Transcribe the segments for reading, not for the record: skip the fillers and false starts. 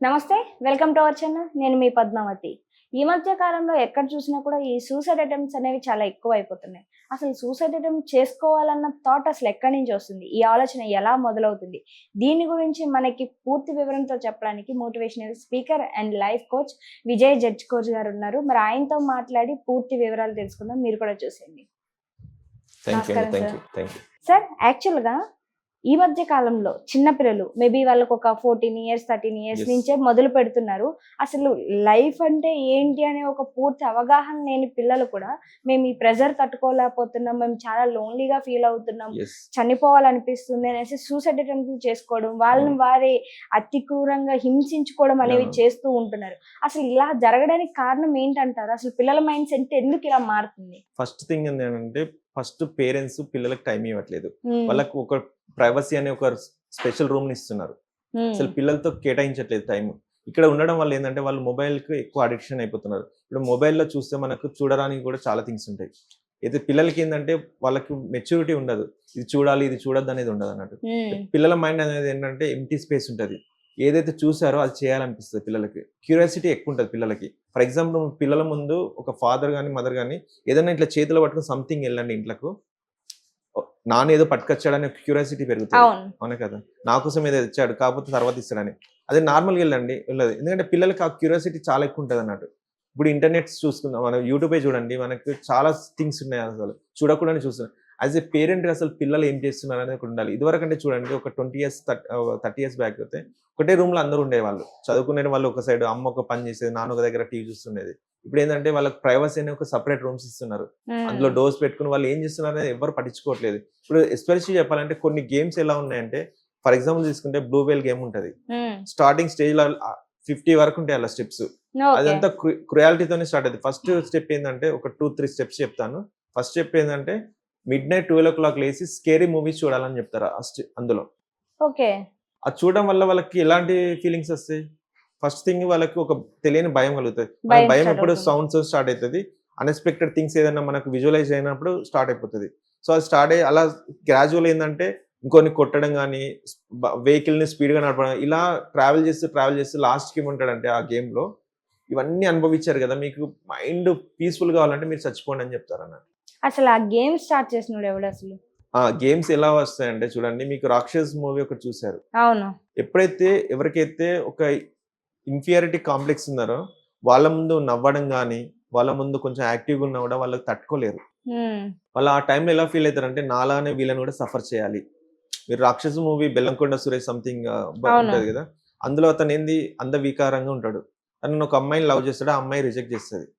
నమస్తే. Welcome to our channel. నేను మీ పద్మావతి. ఈ మధ్య కాలంలో ఎక్కడ చూసినా కూడా ఈ సూసైడ్ అటెంప్ట్స్ అనేవి చాలా ఎక్కువైపోతున్నాయి. అసలు సూసైడ్ అటెంప్ట్ చేసుకోవాలన్న థాట్ అసలు ఎక్కడి నుంచి వస్తుంది? ఈ ఆలోచన ఎలా మొదలవుతుంది? దీని గురించి మనకి పూర్తి వివరంతో చెప్పడానికి motivational speaker and life coach Vijay judge coach గారు ఉన్నారు. మరి ఆయనతో మాట్లాడి పూర్తి వివరాలు తెలుసుకుందాం. మీరు కూడా చూసేయండి. నమస్కారం సార్. సార్, యాక్చువల్‌గా ఈ మధ్య కాలంలో చిన్న పిల్లలు మేబీ వాళ్ళకి ఒక 14 ఇయర్స్ 13 ఇయర్స్ నుంచే మొదలు పెడుతున్నారు. అసలు లైఫ్ అంటే ఏంటి అనే ఒక పూర్తి అవగాహన లేని పిల్లలు కూడా మేము ఈ ప్రెజర్ తట్టుకోలేకపోతున్నాం, మేము చాలా లోన్లీగా ఫీల్ అవుతున్నాం, చనిపోవాలనిపిస్తుంది అనేసి సూసైడ్ అటెంప్ట్ చేసుకోవడం, వాళ్ళని వారి అతి క్రూరంగా హింసించుకోవడం అనేవి చేస్తూ ఉంటున్నారు. అసలు ఇలా జరగడానికి కారణం ఏంటంటారు? అసలు పిల్లల మైండ్ సెట్ ఎందుకు ఇలా మారుతుంది? ఫస్ట్ థింగ్ ఏంటంటే ఫస్ట్ పేరెంట్స్ పిల్లలకు టైం ఇవ్వట్లేదు. వాళ్ళకు ఒక ప్రైవసీ అనే ఒక స్పెషల్ రూమ్ ని ఇస్తున్నారు. అసలు పిల్లలతో కేటాయించట్లేదు టైం. ఇక్కడ ఉండడం వల్ల ఏంటంటే వాళ్ళు మొబైల్ కి ఎక్కువ అడిక్షన్ అయిపోతున్నారు. ఇప్పుడు మొబైల్లో చూస్తే మనకు చూడడానికి కూడా చాలా థింగ్స్ ఉంటాయి. అయితే పిల్లలకి ఏంటంటే వాళ్ళకి మెచ్యూరిటీ ఉండదు. ఇది చూడాలి ఇది చూడద్దు అనేది ఉండదు అన్నట్టు. పిల్లల మైండ్ అనేది ఏంటంటే ఎంటీ స్పేస్ ఉంటుంది. ఏదైతే చూసారో అది చేయాలనిపిస్తుంది పిల్లలకి. క్యూరియాసిటీ ఎక్కువ ఉంటుంది పిల్లలకి. ఫర్ ఎగ్జాంపుల్ పిల్లల ముందు ఒక ఫాదర్ కానీ మదర్ కానీ ఏదైనా ఇట్లా చేతిలో పట్టుకుని సంథింగ్ వెళ్ళండి ఇంట్లోకి, నాన్న ఏదో పట్టుకొచ్చాడని క్యూరియాసిటీ పెరుగుతుంది. అవునా కదా, నా కోసం ఏదో తెచ్చాడు కాకపోతే తర్వాత ఇస్తాడని. అదే నార్మల్గా వెళ్ళండి వెళ్ళదు. ఎందుకంటే పిల్లలకి ఆ క్యూరియాసిటీ చాలా ఎక్కువ ఉంటుంది అన్నట్టు. ఇప్పుడు ఇంటర్నెట్ చూసుకుందాం, మనం యూట్యూబే చూడండి, మనకు చాలా థింగ్స్ ఉన్నాయి అసలు చూడకూడని చూస్తున్నాం. యాజ్ ఏ పేరెంట్ అసలు పిల్లలు ఏం చేస్తున్నారు అనేది ఒకటి ఉండాలి. ఇదివరకు అంటే చూడండి ఒక 20 ఇయర్స్ 30 ఇయర్స్ బ్యాక్ అయితే ఒకటే రూమ్ లో అందరూ ఉండేవాళ్ళు. చదువుకునే వాళ్ళు ఒక సైడ్, అమ్మ ఒక పని చేసేది, నాన్న ఒక దగ్గర టీవీ చూస్తుండేది. ఇప్పుడు ఏంటంటే వాళ్ళకి ప్రైవసీ అనే ఒక సపరేట్ రూమ్స్ ఇస్తున్నారు. అందులో డోర్స్ పెట్టుకుని వాళ్ళు ఏం చేస్తున్నారు అనేది ఎవరు పట్టించుకోవట్లేదు. ఇప్పుడు ఎస్పెషల్లీ చెప్పాలంటే కొన్ని గేమ్స్ ఎలా ఉన్నాయంటే, ఫర్ ఎగ్జాంపుల్ తీసుకుంటే బ్లూ వేల్ గేమ్ ఉంటది. స్టార్టింగ్ స్టేజ్ లో 50 వరకు ఉంటాయి అలా స్టెప్స్. అదంతా క్రుయాలిటీతోనే స్టార్ట్ అవుతుంది. ఫస్ట్ స్టెప్ ఏంటంటే ఒక 2-3 స్టెప్స్ చెప్తాను. ఫస్ట్ స్టెప్ ఏంటంటే మిడ్‌నైట్ 12 o'clock లేసి స్కేరీ మూవీస్ చూడాలని చెప్తారు అందులో. ఓకే. అది చూడడం వల్ల వాళ్ళకి ఎలాంటి ఫీలింగ్స్ వస్తాయి? ఫస్ట్ థింగ్ వాళ్ళకి ఒక తెలియని భయం కలుగుతుంది. భయం ఎప్పుడు సౌండ్స్ స్టార్ట్ అవుతుంది. అన్ఎక్స్పెక్టెడ్ థింగ్స్ ఏదైనా మనకు విజువలైజ్ అయినప్పుడు స్టార్ట్ అయిపోతుంది. సో అది స్టార్ట్ అయ్యి అలా గ్రాడ్యువల్ ఏంటంటే ఇంకొన్ని కొట్టడం కానీ, వెహికల్ ని స్పీడ్ గా నడపడం, ఇలా ట్రావెల్ చేస్తూ లాస్ట్కి ఏమంటాడంటే ఆ గేమ్ లో ఇవన్నీ అనుభవించారు కదా, మీకు మైండ్ పీస్ఫుల్ కావాలంటే మీరు చచ్చిపోండి అని చెప్తారు అన్నట్టు. అసలు ఆ గేమ్ స్టార్ట్ చేసినోడు ఎవడు అసలు? గేమ్స్ ఎలా వస్తాయంటే చూడండి, మీకు రాక్షస్ మూవీ ఒకటి చూసారు. అవును. ఎప్పుడైతే ఎవరికైతే ఒక ఇన్ఫీరియారిటీ కాంప్లెక్స్ ఉన్నారో వాళ్ళ ముందు నవ్వడం కానీ, వాళ్ళ ముందు కొంచెం యాక్టివ్గా ఉన్నా కూడా వాళ్ళకి తట్టుకోలేరు. వాళ్ళు ఆ టైంలో ఎలా ఫీల్ అవుతారంటే నాలానే వీళ్ళని కూడా సఫర్ చేయాలి. మీరు రాక్షస్ మూవీ బెల్లంకొండ సురేష్ సంథింగ్ ఉంటుంది కదా, అందులో అతను ఏంది అందవికారంగా ఉంటాడు. తను ఒక అమ్మాయిని లవ్ చేస్తాడు, ఆ అమ్మాయి రిజెక్ట్ చేస్తుంది.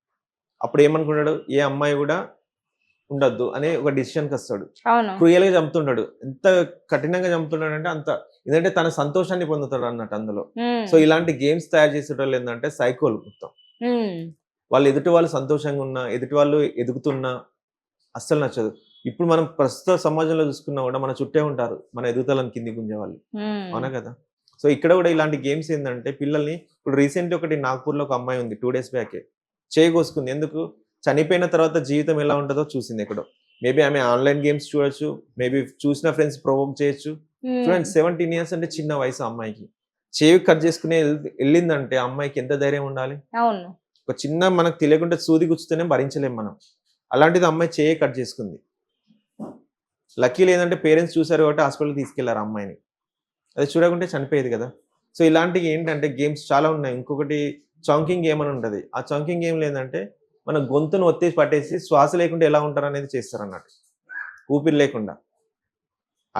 అప్పుడు ఏమనుకుంటాడు, ఏ అమ్మాయి కూడా ఉండద్దు అనే ఒక డిసిషన్కి వస్తాడు. క్రూయల్ గా చంపుతుంటాడు. ఎంత కఠినంగా చంపుతున్నాడు అంటే అంత, ఎందుకంటే తన సంతోషాన్ని పొందుతాడు అన్నట్టు అందులో. సో ఇలాంటి గేమ్స్ తయారు చేసేటోళ్ళు ఏంటంటే సైకోలు మొత్తం. వాళ్ళు ఎదుటి వాళ్ళు సంతోషంగా ఉన్నా, ఎదుటి వాళ్ళు ఎదుగుతున్నా అస్సలు నచ్చదు. ఇప్పుడు మనం ప్రస్తుత సమాజంలో చూసుకున్నా కూడా మన చుట్టే ఉంటారు మన ఎదుగుదలను కింది గుంజే వాళ్ళు. అవునా కదా. సో ఇక్కడ కూడా ఇలాంటి గేమ్స్ ఏంటంటే పిల్లల్ని, ఇప్పుడు రీసెంట్ ఒకటి నాగ్పూర్లో ఒక అమ్మాయి ఉంది 2 days బ్యాకే, చేయకోసుకుంది. ఎందుకు? చనిపోయిన తర్వాత జీవితం ఎలా ఉంటుందో చూసింది ఎక్కడో. మేబీ ఆమె ఆన్లైన్ గేమ్స్ చూడొచ్చు, మేబీ చూసిన ఫ్రెండ్స్ ప్రొవోక్ చేయొచ్చు. చూడండి 17 years అంటే చిన్న వయసు అమ్మాయికి. చేయి కట్ చేసుకునే వెళ్ళిందంటే అమ్మాయికి ఎంత ధైర్యం ఉండాలి? ఒక చిన్న మనకు తెలియకుండా సూది గుచ్చితేనే భరించలేం మనం. అలాంటిది అమ్మాయి చేయి కట్ చేసుకుంది. లక్కీ లేదంటే పేరెంట్స్ చూసారు కాబట్టి హాస్పిటల్కి తీసుకెళ్లారు అమ్మాయిని. అది చూడకుంటే చనిపోయేది కదా. సో ఇలాంటివి ఏంటంటే గేమ్స్ చాలా ఉన్నాయి. ఇంకొకటి చంకింగ్ గేమ్ అని ఉంటుంది. ఆ చంకింగ్ గేమ్ లేదంటే మన గొంతును ఒత్తి పట్టేసి శ్వాస లేకుండా ఎలా ఉంటారు అనేది చేస్తారు అన్నట్టు, ఊపిరి లేకుండా.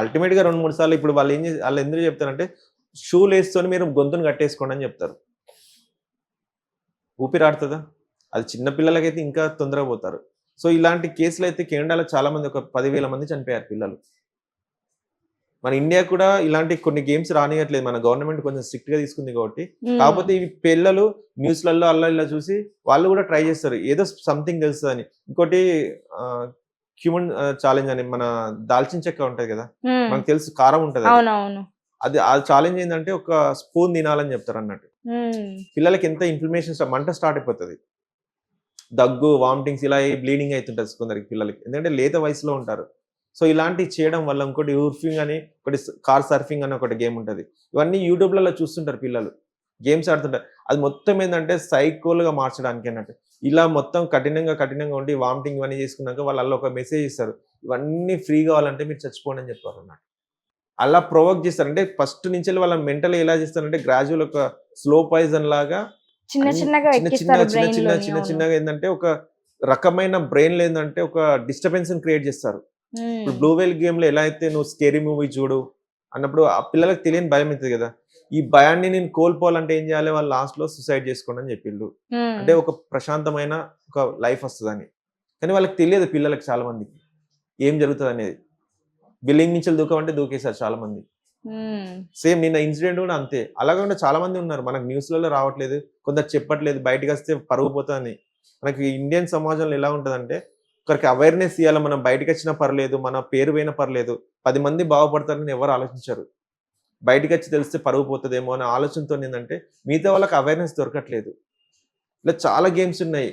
అల్టిమేట్ గా 2-3 సార్లు. ఇప్పుడు వాళ్ళు ఎందుకు చెప్తారంటే షూ లేస్తోని మీరు గొంతును కట్టేసుకోండి అని చెప్తారు. ఊపిరి ఆడుతుందా? అది చిన్న పిల్లలకైతే ఇంకా తొందరగా పోతారు. సో ఇలాంటి కేసులు అయితే కెనడాలో చాలా మంది, ఒక 10,000 మంది చనిపోయారు పిల్లలు. మన ఇండియా కూడా ఇలాంటి కొన్ని గేమ్స్ రానియట్లేదు. మన గవర్నమెంట్ కొంచెం స్ట్రిక్ట్ గా తీసుకుంది కాబట్టి. కాకపోతే ఇవి పిల్లలు న్యూస్లలో అలా ఇలా చూసి వాళ్ళు కూడా ట్రై చేస్తారు, ఏదో సంథింగ్ తెలుస్తుందని. ఇంకోటి హ్యూమన్ ఛాలెంజ్ అని, మన దాల్చిన చెక్క ఉంటది కదా, మనకు తెలుసు కారం ఉంటది, అది ఆ ఛాలెంజ్ ఏంటంటే ఒక స్పూన్ తినాలని చెప్తారు అన్నట్టు. పిల్లలకి ఎంత ఇన్ఫ్లమేషన్, మంట స్టార్ట్ అయిపోతుంది, దగ్గు, వామిటింగ్స్, ఇలా బ్లీడింగ్ అవుతుంటది కొందరికి పిల్లలకి, ఎందుకంటే లేత వయసులో ఉంటారు. సో ఇలాంటివి చేయడం వల్ల, ఇంకోటి ఊర్ఫింగ్ అని, ఒకటి కార్ సర్ఫింగ్ అని ఒకటి గేమ్ ఉంటుంది. ఇవన్నీ యూట్యూబ్లలో చూస్తుంటారు పిల్లలు. గేమ్స్ ఆడుతుంటారు. అది మొత్తం ఏందంటే సైకోలుగా మార్చడానికి అన్నట్టు. ఇలా మొత్తం కఠినంగా ఉండి వామిటింగ్ ఇవన్నీ చేసుకున్నాక వాళ్ళు అల్ల ఒక మెసేజ్ ఇస్తారు. ఇవన్నీ ఫ్రీ కావాలంటే మీరు చచ్చిపోండి అని చెప్తారన్నమాట. అలా ప్రొవోక్ చేస్తారు. అంటే ఫస్ట్ నుంచెల్లి వాళ్ళని మెంటల్‌గా ఎలా చేస్తారంటే గ్రాడ్యువల్ ఒక స్లో పాయిజన్ లాగా చిన్న అన్ చిన్నగా ఎక్కిస్తారు బ్రెయిన్‌లోని. అవును. చిన్నగా ఏందంటే ఒక రకమైన బ్రెయిన్‌లో ఏందంటే ఒక డిస్టర్బెన్స్‌ని క్రియేట్ చేస్తారు. ఇప్పుడు హ్మ్. 'బ్లూ వేల్' గేమ్‌లో ఎలా అయితే నువ్వు స్కేరీ మూవీ చూడు అన్నప్పుడు ఆ పిల్లలకి తెలియని భయం అయితది కదా! ఈ భయాన్ని నేను కోల్పోవాలంటే ఏం చేయాలి? వాళ్ళు లాస్ట్‌లో సూసైడ్ చేసుకోండి అని చెప్పిల్లు. హ్మ్. అంటే ఒక ప్రశాంతమైన ఒక లైఫ్ వస్తదని. కానీ వాళ్ళకి తెలియదు పిల్లలకి చాలా మందికి. ఏం జరుగుతదనేది. బిల్డింగ్ మించెల్లి దూకమంటే దూకేసారు చాలా మంది. హ్మ్. సేమ్ నిన్న ఇన్సిడెంట్ గూడా అంతే. అలా కాకుండా చాలా మంది ఉన్నారు. మనకు న్యూస్‌లలో రావట్లేదు. కొందరు చెప్పట్లేదు. బయటకొస్తే పరువు పోతదని. మనకి ఇండియన్ సమాజంలో ఎలా ఉంటదంటే, ఒకరికి అవేర్‌నెస్ ఇయ్యాల. మనం బయటికొచ్చినా పర్లేదు. మన పేరు పోయినా పర్లేదు. 10 మంది బాగుపడతారని ఎవరు ఆలోచించరు. బయటికొచ్చి తెలిస్తే పరువు పోతదేమో అనే ఆలోచనతోనేందంటే, మిగతా వాళ్ళకి అవేర్‌నెస్ దొరకట్లేదు. ఇలా చాలా గేమ్స్ ఉన్నాయి.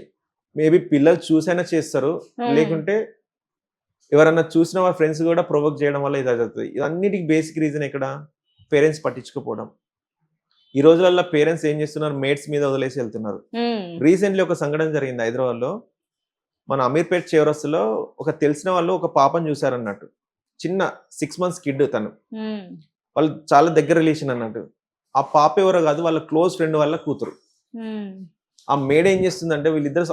మేబీ పిల్లలు చూసైనా చేస్తారు. హ్మ్. లేకుంటే ఎవరన్నా చూసిన వాళ్ళ ఫ్రెండ్స్ గూడా ప్రొవోక్ చేయడం వల్ల ఇది జరుగుతది. ఇవన్నిటికి బేసిక్ రీజన్ ఎక్కడ? పేరెంట్స్ పట్టించుకోకపోవడం. ఈ రోజులల్లో పేరెంట్స్ ఏం చేస్తున్నారు? మేట్స్ మీద వదిలేసి ఎళ్తున్నారు. హ్మ్. రీసెంట్‌లీ ఒక సంఘటన జరిగింది హైదరాబాద్‌లో. మన అమీర్‌పేట్ చౌరస్తాలో ఒక తెలిసిన వాళ్ళు ఒక పాపని చూసారన్నట్టు. చిన్న 6 మంత్స్ కిడ్ తను. హ్మ్. వాళ్ళు చాలా దగ్గర రిలేషన్ అన్నట్టు. ఆ పాప ఎవరో కాదు వాళ్ళ క్లోజ్ ఫ్రెండ్ వాళ్ళ కూతురు. హ్మ్. ఆ మేడ్ ఏం చేస్తుందంటే వీళ్ళిద్దరు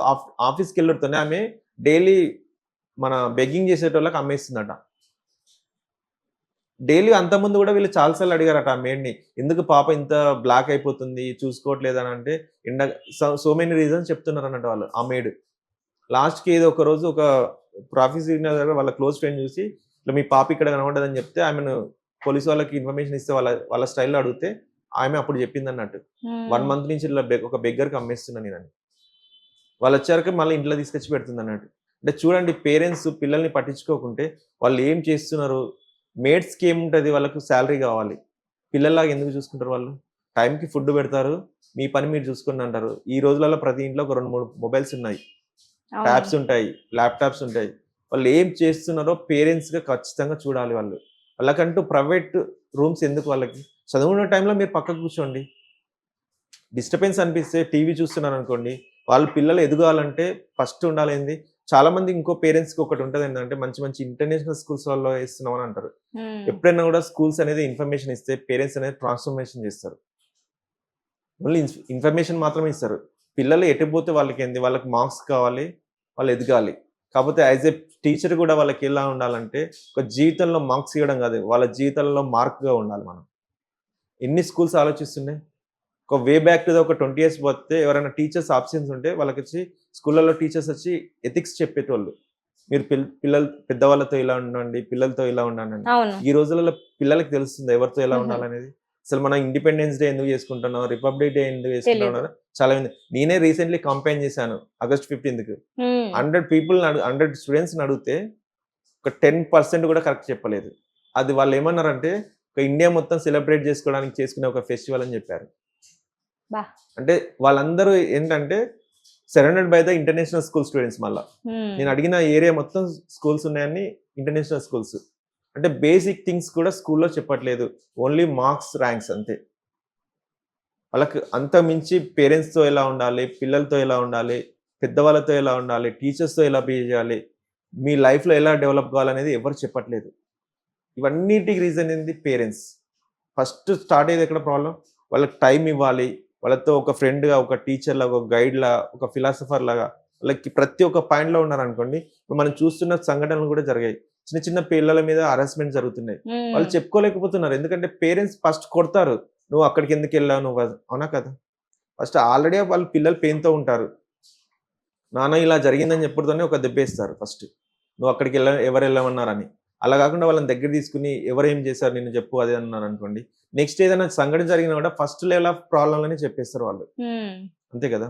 ఆఫీస్‌కెళ్ళుడుతోనే ఆమె డైలీ మన బెగ్గింగ్ చేసేటోళ్ళకి అమ్మేస్తుందట. డైలీ అంతకుముందు గూడా వీళ్ళు చాలా సార్లు అడిగారట ఆ మెయిడ్‌ని. ఎందుకు పాప ఇంత బ్లాక్ అయిపోతుంది, చూసుకోవట్లేదనంటే ఎండ సో మెనీ రీజన్స్ చెప్తున్నారన్నట్టు వాళ్ళు ఆ మెయిడ్. లాస్ట్‌కి ఏదో ఒక రోజు ఒక ట్రాఫిక్ సిగ్నల్ దగ్గర వాళ్ళ క్లోజ్ ఫ్రెండ్ చూసి, "ఇట్లా మీ పాప ఇక్కడ కనపడ్డదని" చెప్తే ఆమెను పోలీస్ వాళ్ళకి ఇన్ఫర్మేషన్ ఇస్తే వాళ్ళ వాళ్ళ స్టైల్‌లో అడిగితే ఆమె అప్పుడు చెప్పిందన్నట్టు. 1 హ్మ్. మంత్ నుంచి ఇట్లా ఒక బెగ్గర్‌కి అమ్మేస్తున్నా నేనని. వాళ్ళొచ్చాక మళ్ళీ ఇంట్లో తీసుకొచ్చి పెడుతుందన్నట్టు. అంటే చూడండి పేరెంట్స్ పిల్లల్ని పట్టించుకోకుంటే వాళ్ళు ఏం చేస్తున్నారు? మేట్స్‌కి ఏముంటది వాళ్ళకు సాలరీ కావాలి. పిల్లల్లాగా ఎందుకు చూసుకుంటారు వాళ్ళు? టైంకి ఫుడ్ పెడతారు. మీ పని మీరు చూసుకోండి అంటారు. ఈ రోజులలో ప్రతి ఇంట్లో ఒక 2, 3 మొబైల్స్ ఉన్నాయి. అవును. ట్యాబ్స్ ఉంటాయి. ల్యాప్‌టాప్స్ ఉంటాయి. వాళ్ళు ఏం చేస్తున్నారో పేరెంట్స్‌గా ఖచ్చితంగా చూడాలి వాళ్ళు. వాళ్ళకంటూ ప్రైవేట్ రూమ్స్ ఎందుకు వాళ్ళకి? చదువుకునే టైంలో మీరు పక్కకు కూర్చోండి. డిస్టర్బెన్స్ అనిపిస్తే టీవీ చూస్తున్నారనుకోండి, వాళ్ళ పిల్లలు ఎదగాలంటే ఫస్ట్ ఉండాలేంది, చాలామంది ఇంకో పేరెంట్స్‌కి ఒకటుంటదేంటంటే మంచి మంచి ఇంటర్నేషనల్ స్కూల్స్‌లలో ఏస్తున్నామని అంటారు. హ్మ్. ఎప్పుడైనా గూడా స్కూల్స్ అనేది ఇన్ఫర్మేషన్ ఇస్తే పేరెంట్స్ అనేది ట్రాన్స్‌ఫర్మేషన్ జేస్తారు. ఓన్లీ ఇన్ఫర్మేషన్ మాత్రమే ఇస్తారు. పిల్లలు ఎటు పోతే వాళ్ళకేంది, వాళ్ళకి మార్క్స్ కావాలి, వాళ్ళు ఎదగాలి. కాపోతే యాస్ ఎ టీచర్ గూడా వాళ్ళకెలా ఉండాలంటే, ఒక జీవితంలో మార్క్స్ ఇవ్వడం గాదు, వాళ్ళ జీవితంలో మార్క్‌గా ఉండాలి మనం. ఎన్ని స్కూల్స్ ఆలోచిస్తున్నాయి? ఒక వే బ్యాక్ టు ఒక 20 ఇయర్స్ పోతే ఎవరైనా టీచర్స్ అబ్సెన్స్ ఉంటే వాళ్ళకొచ్చి స్కూళ్ళలో టీచర్స్ వచ్చి ఎథిక్స్ చెప్పేటోళ్ళు. మీరు పిల్లలు పెద్దవాళ్ళతో ఇలా ఉండండి, పిల్లలతో ఇలా ఉండండని. అవును. ఈ రోజులలో పిల్లలకి తెలుస్తుందా ఎవరితో ఎలా హుహు. ఉండాలనేది? అసలు మనం ఇండిపెండెన్స్ డే ఎందుకు చేసుకుంటున్నాం? రిపబ్లిక్ డే ఎందుకు తెలీదు. చేసుకుంటున్నాం? చాలా మంది నేనే రీసెంట్‌లీ కంపెయిన్ చేశాను ఆగస్ట్ 15కి. హ్మ్. 100 పీపుల్‌ని 100 స్టూడెంట్స్‌ని అడిగితే ఒక 10% కూడా కరెక్ట్ చెప్పలేదు. అది వాళ్ళేమన్నారంటే, ఒక ఇండియా మొత్తం సెలబ్రేట్ చేసుకోవడానికి చేసుకునే ఒక ఫెస్టివల్ అని చెప్పారు. అబ్బా! అంటే వాళ్ళందరూ ఏంటంటే surrounded by the international school students మళ్ళా. హ్మ్. నేను అడిగిన ఏరియా మొత్తం స్కూల్స్ ఉన్నాయన్నీ ఇంటర్నేషనల్ స్కూల్స్. అంటే బేసిక్ థింగ్స్ కూడా స్కూల్‌లో చెప్పట్లేదు. ఓన్లీ మార్క్స్, ర్యాంక్స్ అంతే. వాళ్ళకి అంతకు మించి పేరెంట్స్‌తో ఎలా ఉండాలి, పిల్లలతో ఎలా ఉండాలి, పెద్దవాళ్ళతో ఎలా ఉండాలి, టీచర్స్‌తో ఎలా బిహేవ్ చేయాలి, మీ లైఫ్‌లో ఎలా డెవలప్ కావాలనేది ఎవరు చెప్పట్లేదు. ఇవన్నిటికి రీజన్ ఏంది? పేరెంట్స్. ఫస్ట్ స్టార్ట్ అయ్యేది ఎక్కడ ప్రాబ్లమ్? వాళ్ళకి టైమ్ ఇవ్వాలి. వాళ్ళతో ఒక ఫ్రెండ్‌గా, ఒక టీచర్‌లాగా, ఒక గైడ్‌లా, ఒక ఫిలాసఫర్‌లాగా వాళ్ళకి ప్రతి ఒక్క పాయింట్‌లో ఉన్నారనుకోండి. ఇప్పుడు మనం చూస్తున్న సంఘటనలు కూడా జరిగాయి. చిన్న చిన్న పిల్లల మీద హరాస్మెంట్ జరుగుతున్నాయి. వాళ్ళు హ్మ్. చెప్పుకోలేకపోతున్నారు. ఎందుకంటే పేరెంట్స్ ఫస్ట్ కొడతారు. "నువ్వు అక్కడికెందుకెళ్ళావు నువ్వు" అవునా కదా? ఫస్ట్ ఆల్రెడీ వాళ్ళ పిల్లలు పెయిన్‌తో ఉంటారు. నాన్న ఇలా జరిగిందని చెప్పుడుతోనే ఒక దెబ్బేస్తారు ఫస్ట్. నువ్వు అక్కడికెళ్ళ ఎవరెళ్ళమన్నారని. అలా గాకుండా వాళ్ళని దగ్గర తీసుకొని ఎవరేం చేశారు నిన్ను చెప్పు అది అన్నారనుకోండి. నెక్స్ట్ ఏదైనా సంఘటన జరిగినా కూడా ఫస్ట్ లెవెల్ ఆఫ్ ప్రాబ్లమ్‌లనే చెప్పేస్తారు వాళ్ళు. హ్మ్. అంతే కదా!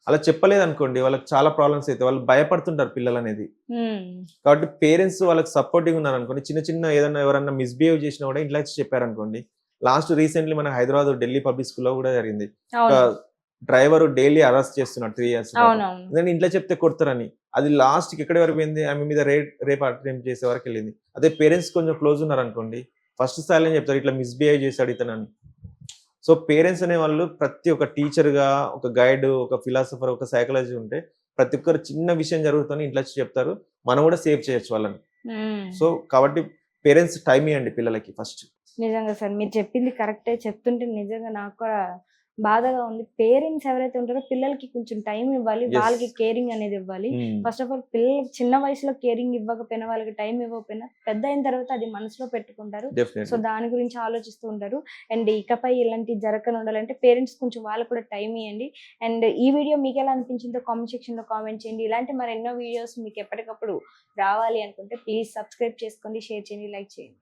అలా చెప్పలేదనుకోండి వాళ్ళకి చాలా ప్రాబ్లమ్స్ అయితాయి. వాళ్ళు భయపడుతుంటారు పిల్లలనేది. హ్మ్. కాబట్టి పేరెంట్స్ వాళ్ళకి సపోర్టివ్‌గా ఉన్నారనుకోండి. చిన్న చిన్న ఏదన్నా ఎవరన్నా మిస్‌బిహేవ్ చేసినా కూడా ఇంట్లో వచ్చి చెప్పారనుకోండి. లాస్ట్ రీసెంట్‌లీ మన హైదరాబాద్ ఢిల్లీ పబ్లిక్ స్కూల్‌లో కూడా జరిగింది. ఒక అవును. డ్రైవరు డైలీ అరెస్ట్ చేస్తున్నాడు 3 ఇయర్స్ పాటు. అవునవును. ఎందుకంటే ఇంట్లో చెప్తే కొడతారని. అది లాస్ట్‌కి ఎక్కడి వరకు పోయింది? ఆమె మీద రేప్ అటెంప్ట్ చేసే వరకెళ్ళింది. అదే పేరెంట్స్ కొంచెం క్లోజ్ ఉన్నారనుకోండి. ఫస్ట్ స్థాయిలోనే చెప్తారు. ఇట్లా మిస్‌బిహేవ్ చేసాడు ఇతనని. సో పేరెంట్స్ అనే వాళ్ళు ప్రతి ఒక్క టీచర్గా, ఒక గైడ్, ఒక ఫిలాసఫర్, ఒక సైకాలజీ ఉంటే ప్రతి ఒక్కరు చిన్న విషయం జరుగుతుంది ఇంట్లో వచ్చి చెప్తారు. మనం కూడా సేవ్ చేయొచ్చు వాళ్ళని. హ్మ్. సో కాబట్టి పేరెంట్స్ టైం ఇవ్వండి పిల్లలకి ఫస్ట్. నిజంగా సార్ మీరు చెప్పింది కరెక్టే. చెప్తుంటే నిజంగా నాకు కూడా బాధగా ఉంది. పేరెంట్స్ ఎవరైతే ఉంటారో పిల్లలకి కొంచెం టైం ఇవ్వాలి. Yes. వాళ్ళకి కేరింగ్ అనేది ఇవ్వాలి. ఫస్ట్ ఆఫ్ ఆల్ పిల్లలకి చిన్న వయసులో కేరింగ్ ఇవ్వకపోయినా, వాళ్ళకి టైం ఇవ్వకపోయినా పెద్ద అయిన తర్వాత అది మనసులో పెట్టుకుంటారు. So definitely. దాని గురించి ఆలోచిస్తూ ఉంటారు. అండ్ ఇకపై ఇలాంటివి జరగకుండా ఉండాలంటే పేరెంట్స్ కొంచెం వాళ్ళకి కూడా టైం ఇవ్వండి. అండ్ ఈ వీడియో మీకు ఎలా అనిపించిందో కామెంట్ సెక్షన్‌లో కామెంట్ చేయండి. ఇలాంటి మరెన్నో వీడియోస్ మీకు ఎప్పటికప్పుడు రావాలి అనుకుంటే ప్లీజ్ సబ్స్క్రైబ్ చేసుకోండి, షేర్ చేయండి, లైక్ చేయండి.